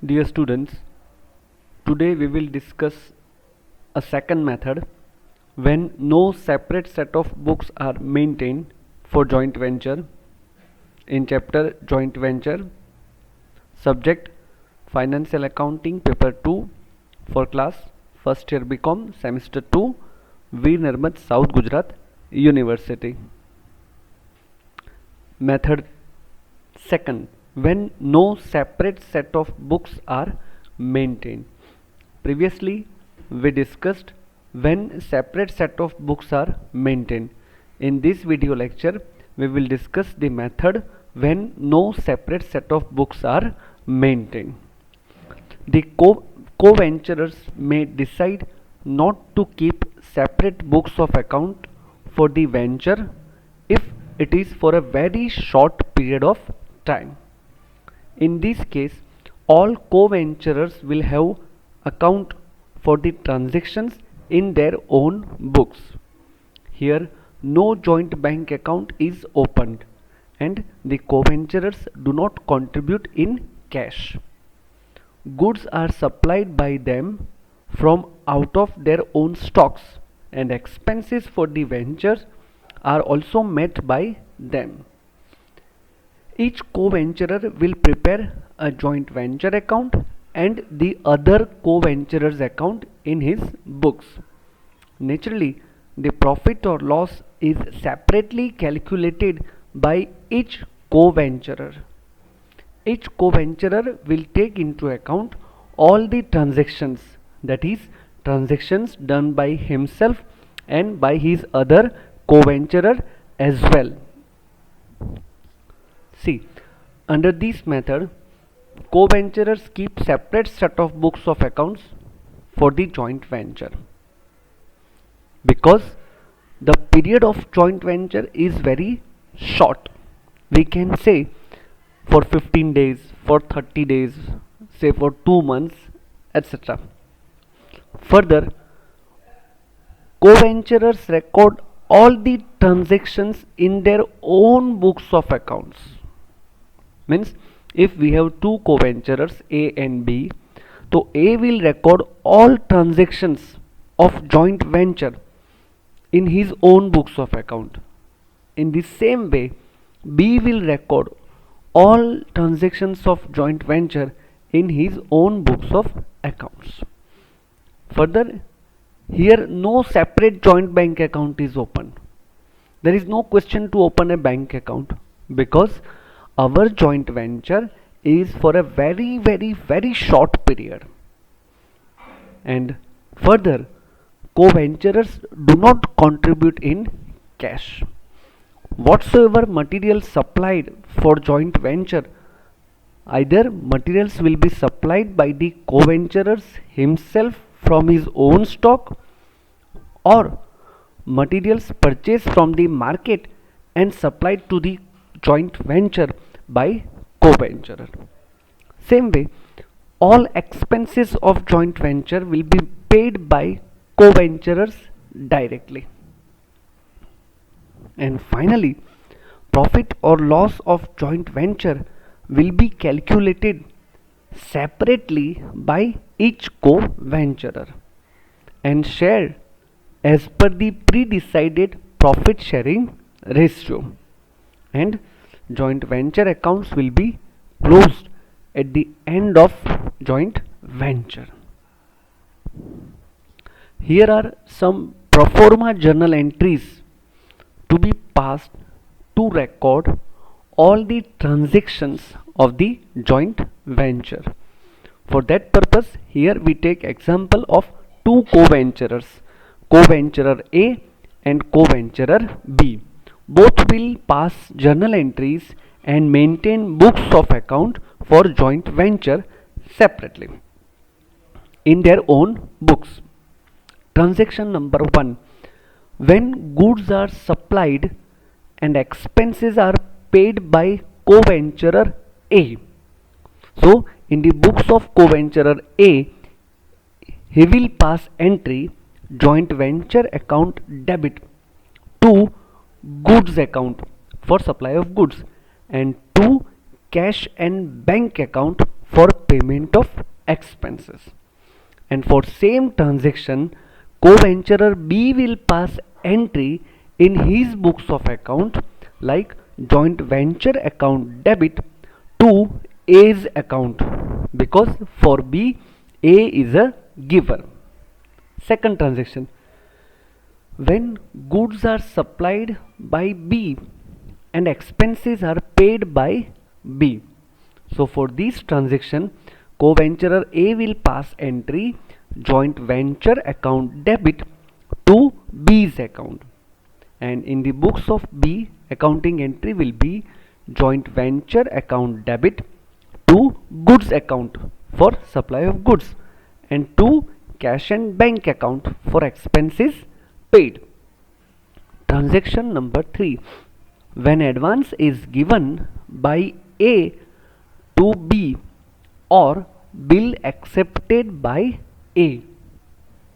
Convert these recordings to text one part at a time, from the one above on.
Dear students, today we will discuss a second method when no separate set of books are maintained for joint venture. In chapter Joint Venture, subject Financial Accounting Paper 2 for class first year BCom semester 2, Veer Narmad South Gujarat University. Method second, when no separate set of books are maintained. Previously we discussed when separate set of books are maintained. In this video lecture we will discuss the method when no separate set of books are maintained. The co-venturers may decide not to keep separate books of account for the venture if it is for a very short period of time. In this case, all co-venturers will have account for the transactions in their own books. Here, no joint bank account is opened and the co-venturers do not contribute in cash. Goods are supplied by them from out of their own stocks and expenses for the ventures are also met by them. Each co-venturer will prepare a joint venture account and the other co-venturer's account in his books. Naturally, the profit or loss is separately calculated by each co-venturer. Each co-venturer will take into account all the transactions, that is, transactions done by himself and by his other co-venturer as well. See, under this method, co-venturers keep separate set of books of accounts for the joint venture because the period of joint venture is very short. We can say for 15 days, for 30 days, say for 2 months, etc. Further, co-venturers record all the transactions in their own books of accounts. Means if we have two co-venturers A and B, so A will record all transactions of joint venture in his own books of account. In the same way, B will record all transactions of joint venture in his own books of accounts. Further, here no separate joint bank account is open. There is no question to open a bank account because our joint venture is for a very short period. And further, co-venturers do not contribute in cash. Whatsoever material supplied for joint venture, either materials will be supplied by the co-venturers himself from his own stock or materials purchased from the market and supplied to the joint venture by co-venturer. Same way, all expenses of joint venture will be paid by co-venturers directly. And finally, profit or loss of joint venture will be calculated separately by each co-venturer and shared as per the pre-decided profit sharing ratio, and joint venture accounts will be closed at the end of joint venture. Here are some pro forma journal entries to be passed to record all the transactions of the joint venture. For that purpose, here we take example of two co-venturers, co-venturer A and co-venturer B. Both will pass journal entries and maintain books of account for joint venture separately in their own books. Transaction number 1. When goods are supplied and expenses are paid by co-venturer A. So, in the books of co-venturer A, he will pass entry joint venture account debit to goods account for supply of goods and to cash and bank account for payment of expenses. And for same transaction, co-venturer B will pass entry in his books of account like joint venture account debit to A's account, because for B, A is a giver. Second transaction, when goods are supplied by B and expenses are paid by B. So for this transaction, co-venturer A will pass entry joint venture account debit to B's account, and in the books of B, accounting entry will be joint venture account debit to goods account for supply of goods and to cash and bank account for expenses paid. Transaction number 3, when advance is given by A to B or bill accepted by A.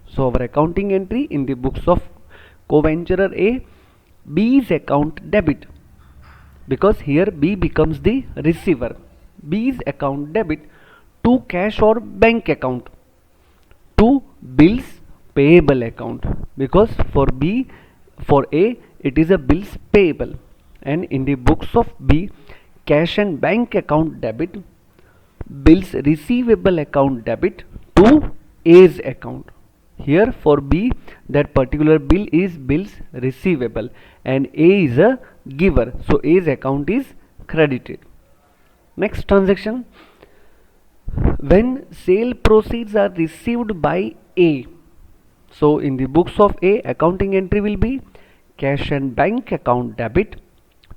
So our accounting entry in the books of co-venturer A, B's account debit, because here B becomes the receiver. B's account debit to cash or bank account to bills payable account, because for A it is a bills payable, and in the books of B, cash and bank account debit, bills receivable account debit to A's account. Here for B, that particular bill is bills receivable and A is a giver, so A's account is credited. Next transaction, when sale proceeds are received by A. So in the books of A, accounting entry will be cash and bank account debit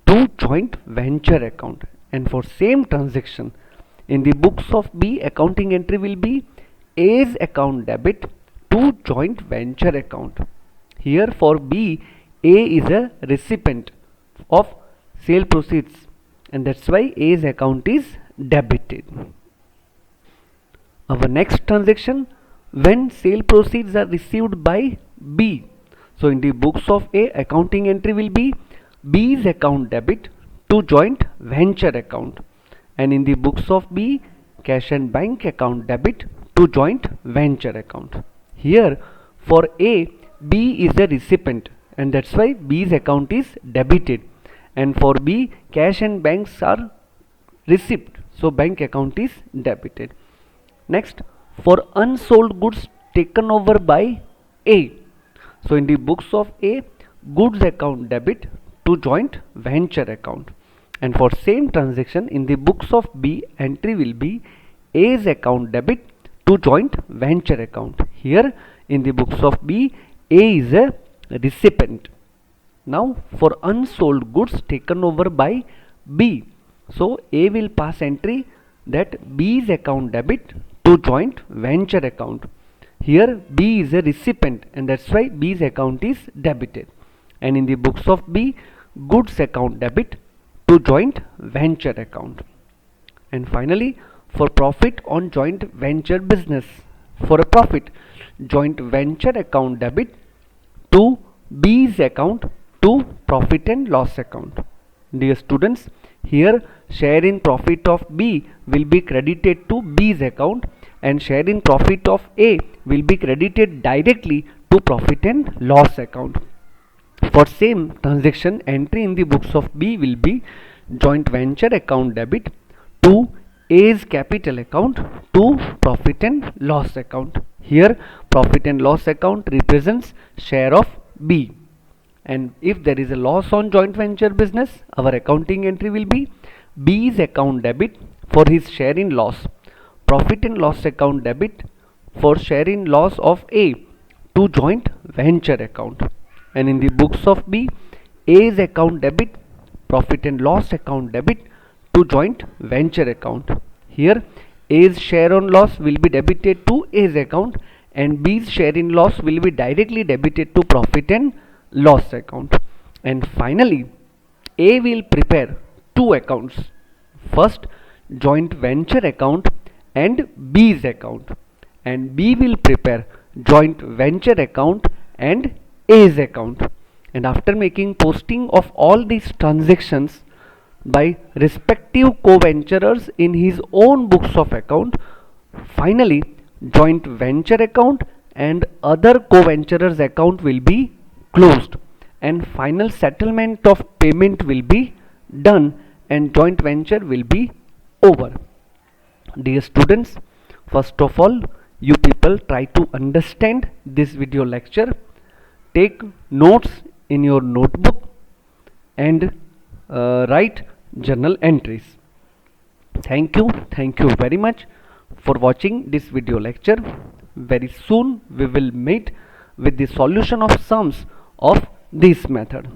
to joint venture account, and for same transaction in the books of B, accounting entry will be A's account debit to joint venture account. Here for B, A is a recipient of sale proceeds, and that's why A's account is debited. Our next transaction, when sale proceeds are received by B. So in the books of A, accounting entry will be B's account debit to joint venture account, and in the books of B, cash and bank account debit to joint venture account. Here for A, B is the recipient, and that's why B's account is debited, and for B, cash and banks are receipt, so bank account is debited. Next, for unsold goods taken over by A. So in the books of A, goods account debit to joint venture account, and for same transaction in the books of B, entry will be A's account debit to joint venture account. Here in the books of B, A is a recipient. Now for unsold goods taken over by B, so A will pass entry that B's account debit to joint venture account. Here B is a recipient, and that's why B's account is debited, and in the books of B, goods account debit to joint venture account. And finally, for profit on joint venture business, for a profit, joint venture account debit to B's account to profit and loss account. Dear students, here share in profit of B will be credited to B's account, and share in profit of A will be credited directly to profit and loss account. For same transaction, entry in the books of B will be joint venture account debit to A's capital account to profit and loss account. Here profit and loss account represents share of B, and if there is a loss on joint venture business, our accounting entry will be B's account debit for his share in loss, profit and loss account debit for share in loss of A to joint venture account, and in the books of B, A's account debit, profit and loss account debit to joint venture account. Here A's share on loss will be debited to A's account, and B's share in loss will be directly debited to profit and loss account. And finally, A will prepare two accounts, first joint venture account and B's account, and B will prepare joint venture account and A's account. And after making posting of all these transactions, by respective co-venturers in his own books of account. Finally, joint venture account and other co-venturers account will be closed and final settlement of payment will be done and joint venture will be over. Dear students, first of all, you people try to understand this video lecture, take notes in your notebook and write journal entries. Thank you very much for watching this video lecture. Very soon we will meet with the solution of sums of this method.